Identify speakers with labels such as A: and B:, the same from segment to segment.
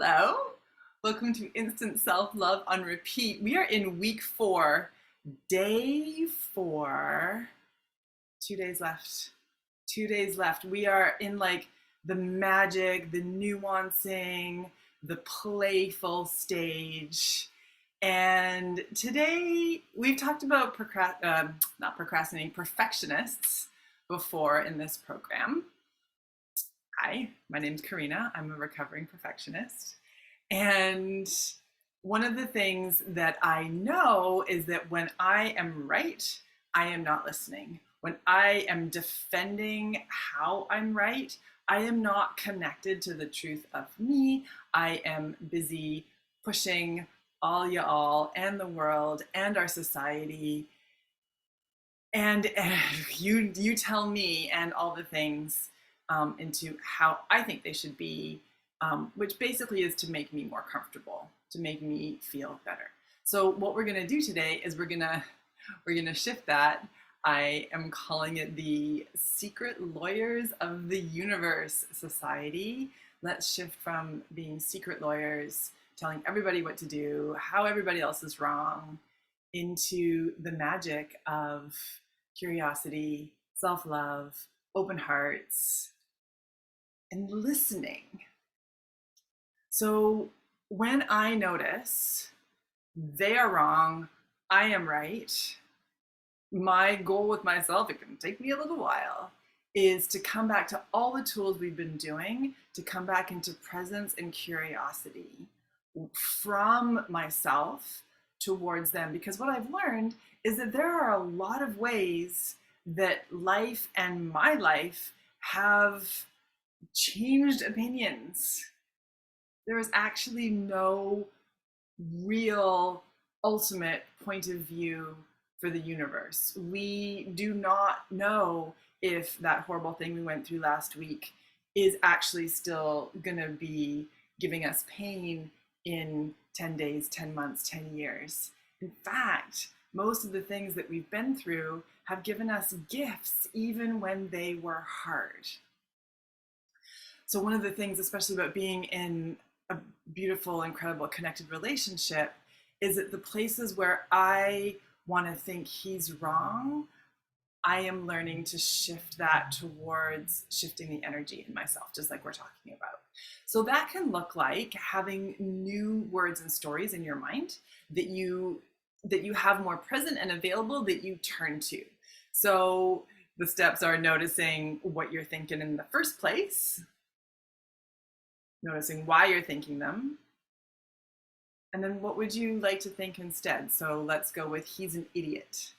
A: Hello. Welcome to Instant Self Love on Repeat. We are in week 4, day 4. 2 days left. 2 days left. We are in like the magic, the nuancing, the playful stage. And today we've talked about not procrastinating, perfectionists before in this program. Hi, my name's Karina. I'm a recovering perfectionist. And one of the things that I know is that when I am right, I am not listening. When I am defending how I'm right, I am not connected to the truth of me. I am busy pushing all y'all and the world and our society. And you tell me and all the things into how I think they should be, which basically is to make me more comfortable, to make me feel better. So what we're going to do today is we're going to shift that. I am calling it the Secret Lawyers of the Universe Society. Let's shift from being secret lawyers, telling everybody what to do, how everybody else is wrong, into the magic of curiosity, self-love, open hearts, and listening. So when I notice they are wrong, I am right, my goal with myself, it can take me a little while, is to come back to all the tools we've been doing, to come back into presence and curiosity from myself towards them. Because what I've learned is that there are a lot of ways that life and my life have changed opinions. There is actually no real ultimate point of view for the universe. We do not know if that horrible thing we went through last week is actually still going to be giving us pain in 10 days, 10 months, 10 years. In fact, most of the things that we've been through have given us gifts even when they were hard. So one of the things, especially about being in a beautiful, incredible, connected relationship, is that the places where I want to think he's wrong, I am learning to shift that towards shifting the energy in myself, just like we're talking about. So that can look like having new words and stories in your mind that you have more present and available that you turn to. So the steps are noticing what you're thinking in the first place, noticing why you're thinking them, and then what would you like to think instead? So let's go with he's an idiot.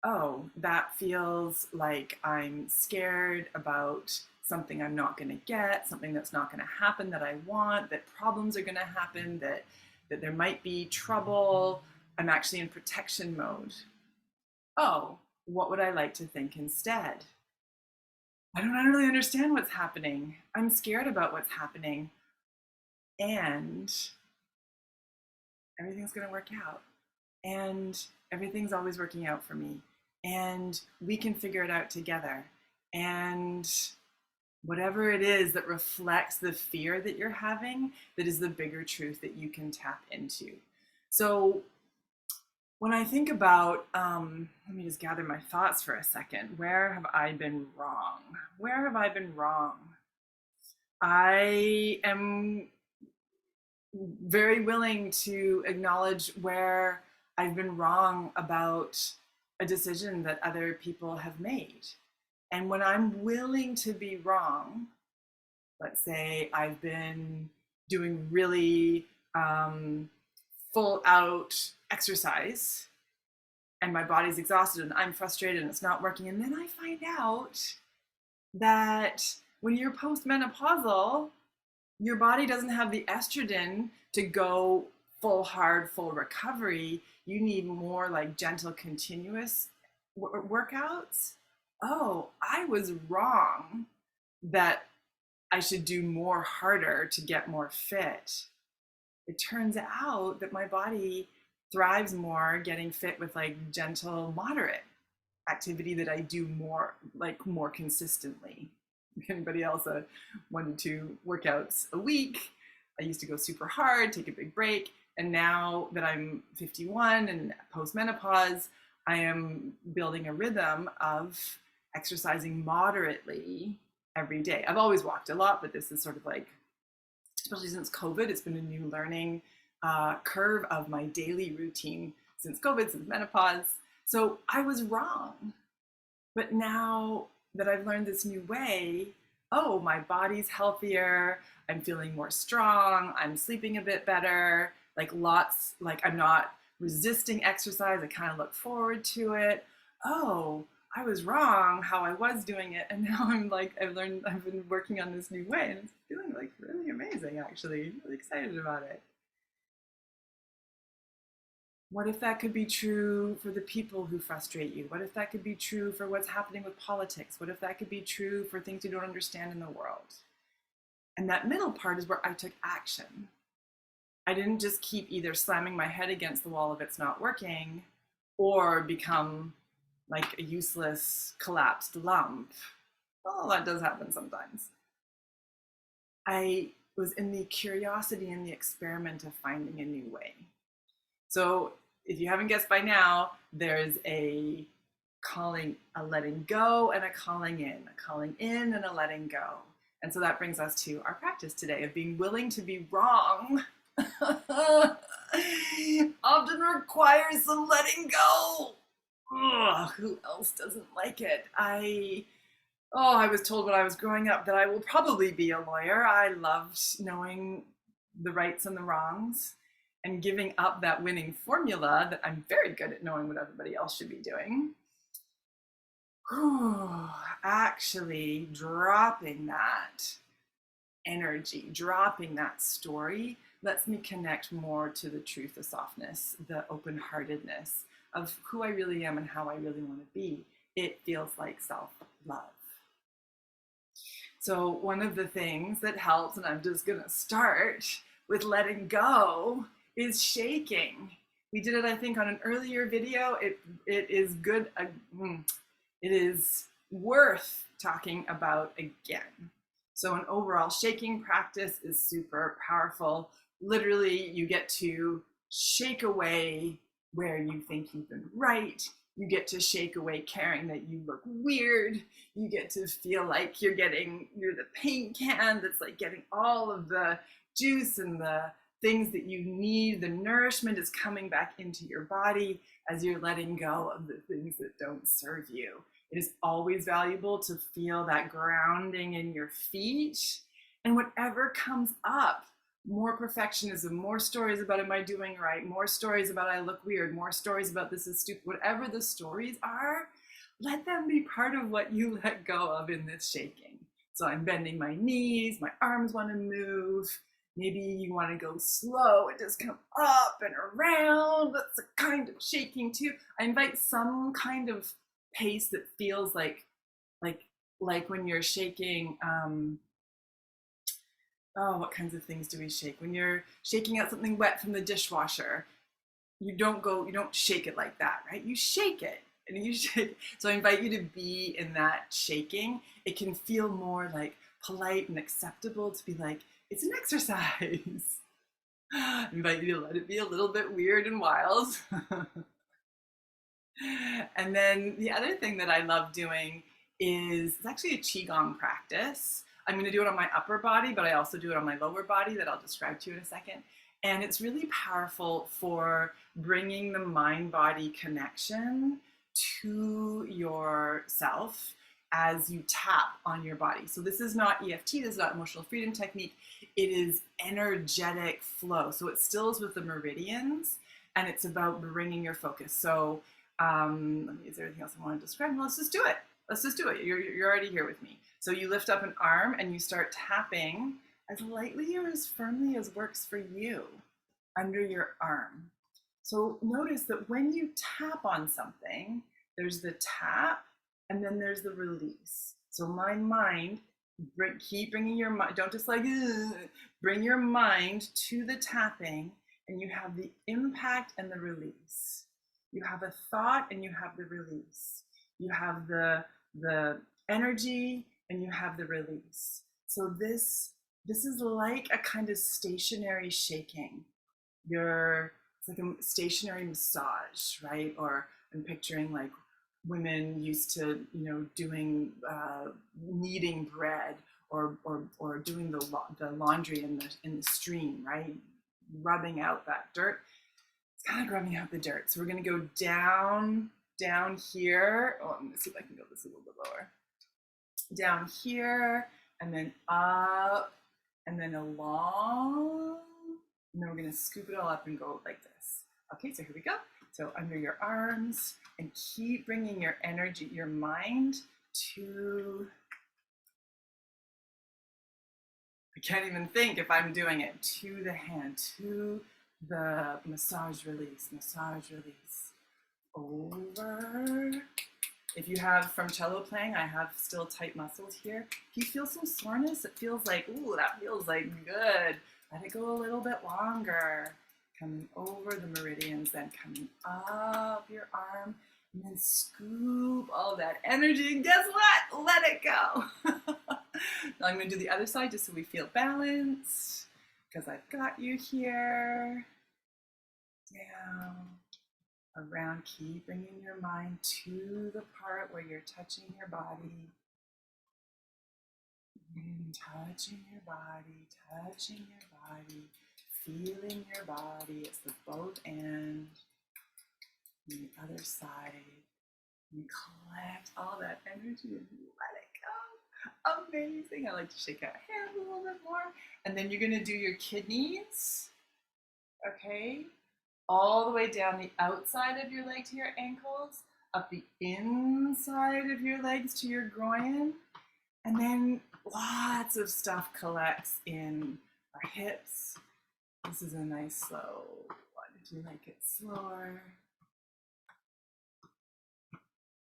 A: Oh, that feels like I'm scared about something I'm not going to get, something that's not going to happen that I want, that problems are going to happen, that there might be trouble. I'm actually in protection mode. Oh, what would I like to think instead? I don't really understand what's happening. I'm scared about what's happening. And everything's going to work out. And everything's always working out for me. And we can figure it out together. And whatever it is that reflects the fear that you're having, that is the bigger truth that you can tap into. So when I think about, let me just gather my thoughts for a second. Where have I been wrong? Where have I been wrong? I am very willing to acknowledge where I've been wrong about a decision that other people have made. And when I'm willing to be wrong, let's say I've been doing really full out exercise and my body's exhausted and I'm frustrated and it's not working. And then I find out that when you're postmenopausal, your body doesn't have the estrogen to go full hard, full recovery. You need more like gentle, continuous workouts. Oh, I was wrong that I should do more harder to get more fit. It turns out that my body thrives more getting fit with like gentle, moderate activity that I do more consistently. anybody else, 1 to 2 workouts a week. I used to go super hard, take a big break. And now that I'm 51 and post-menopause, I am building a rhythm of exercising moderately every day. I've always walked a lot, but this is sort of like, especially since COVID, it's been a new learning curve of my daily routine since COVID, since menopause. So I was wrong. But now that I've learned this new way, oh, my body's healthier, I'm feeling more strong, I'm sleeping a bit better, like I'm not resisting exercise, I kind of look forward to it. Oh, I was wrong how I was doing it, and now I'm like, I've been working on this new way, and it's feeling like really amazing, actually. I'm really excited about it. What if that could be true for the people who frustrate you? What if that could be true for what's happening with politics? What if that could be true for things you don't understand in the world? And that middle part is where I took action. I didn't just keep either slamming my head against the wall if it's not working or become like a useless, collapsed lump. Well, that does happen sometimes. I was in the curiosity and the experiment of finding a new way. So if you haven't guessed by now, there's a calling, a letting go, and a calling in and a letting go. And so that brings us to our practice today of being willing to be wrong. Often requires some letting go. Ugh, who else doesn't like it? I was told when I was growing up that I will probably be a lawyer. I loved knowing the rights and the wrongs and giving up that winning formula that I'm very good at knowing what everybody else should be doing. Actually dropping that energy, dropping that story lets me connect more to the truth, the softness, the open-heartedness of who I really am and how I really want to be. It feels like self-love. So one of the things that helps, and I'm just going to start with letting go, is shaking. We did it, I think, on an earlier video. It is good. It is worth talking about again. So an overall shaking practice is super powerful. Literally, you get to shake away where you think you've been right. You get to shake away caring that you look weird. You get to feel like you're the paint can that's like getting all of the juice and the things that you need. The nourishment is coming back into your body as you're letting go of the things that don't serve you. It is always valuable to feel that grounding in your feet. And whatever comes up, more perfectionism, more stories about am I doing right, more stories about I look weird, more stories about this is stupid, whatever the stories are, let them be part of what you let go of in this shaking. So I'm bending my knees, my arms want to move. Maybe you want to go slow and just come up and around. That's a kind of shaking too. I invite some kind of pace that feels like when you're shaking. What kinds of things do we shake? When you're shaking out something wet from the dishwasher, you don't shake it like that, right? You shake it and you shake. So I invite you to be in that shaking. It can feel more like polite and acceptable to be like, it's an exercise. I invite you to let it be a little bit weird and wild. And then the other thing that I love doing is it's actually a Qigong practice. I'm going to do it on my upper body, but I also do it on my lower body that I'll describe to you in a second. And it's really powerful for bringing the mind-body connection to yourself as you tap on your body. So this is not EFT, this is not emotional freedom technique. It is energetic flow. So it stills with the meridians and it's about bringing your focus. So is there anything else I want to describe? Let's just do it. Let's just do it. You're already here with me. So you lift up an arm and you start tapping as lightly or as firmly as works for you under your arm. So notice that when you tap on something, there's the tap and then there's the release. So my mind, keep bringing your mind, don't just like, bring your mind to the tapping and you have the impact and the release. You have a thought and you have the release. You have the energy and you have the release. So this is like a kind of stationary shaking. It's like a stationary massage, right? Or I'm picturing like women used to, doing kneading bread or doing the laundry in the stream, right? Rubbing out that dirt. It's kind of like rubbing out the dirt. So we're gonna go down here. Oh, I'm gonna see if I can go this a little bit lower. Down here, and then up, and then along. And then we're gonna scoop it all up and go like this. Okay, so here we go. So under your arms, and keep bringing your energy, your mind to, I can't even think if I'm doing it, to the hand, to the massage release, over. If you have from cello playing, I have still tight muscles here. If you feel some soreness, it feels like, ooh, that feels like good. Let it go a little bit longer. Coming over the meridians, then coming up your arm, and then scoop all that energy. And guess what? Let it go. Now I'm going to do the other side just so we feel balanced, because I've got you here. Down, around, keep bringing your mind to the part where you're touching your body. And touching your body, feeling your body. It's the both and the other side. And collect all that energy and let it go. Amazing. I like to shake out hands a little bit more. And then you're going to do your kidneys. Okay. All the way down the outside of your leg to your ankles, up the inside of your legs to your groin. And then lots of stuff collects in our hips. This is a nice slow one. If you like it slower.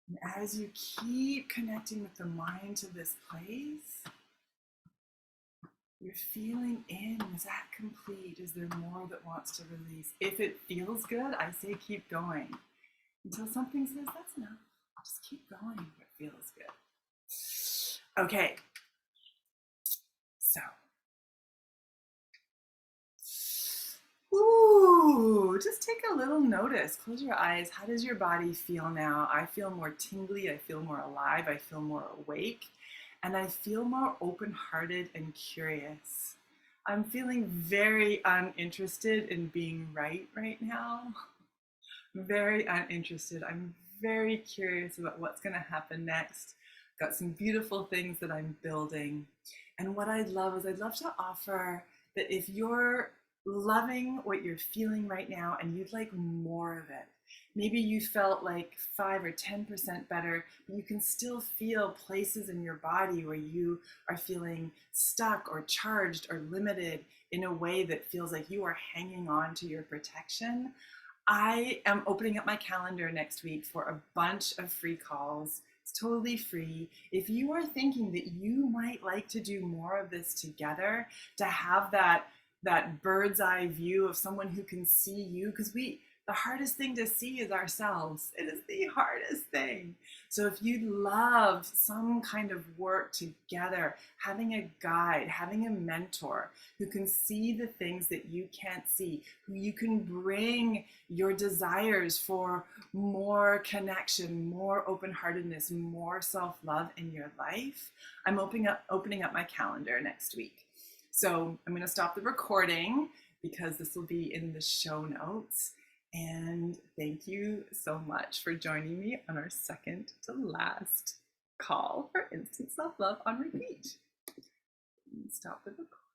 A: And as you keep connecting with the mind to this place, you're feeling in. Is that complete? Is there more that wants to release? If it feels good, I say keep going. Until something says that's enough. Just keep going if it feels good. Okay. So. Ooh, just take a little notice. Close your eyes. How does your body feel now? I feel more tingly. I feel more alive. I feel more awake. And I feel more open-hearted and curious. I'm feeling very uninterested in being right now. Very uninterested. I'm very curious about what's going to happen next. Got some beautiful things that I'm building. And what I'd love is I'd love to offer that if you're loving what you're feeling right now and you'd like more of it, maybe you felt like 5 or 10% better, but you can still feel places in your body where you are feeling stuck or charged or limited in a way that feels like you are hanging on to your protection. I am opening up my calendar next week for a bunch of free calls. It's totally free. If you are thinking that you might like to do more of this together, to have that bird's eye view of someone who can see you, because the hardest thing to see is ourselves. It is the hardest thing. So if you'd love some kind of work together, having a guide, having a mentor who can see the things that you can't see, who you can bring your desires for more connection, more open-heartedness, more self-love in your life, I'm opening up my calendar next week. So I'm going to stop the recording because this will be in the show notes. And thank you so much for joining me on our second to last call for Instant Self-Love on Repeat. Stop the recording.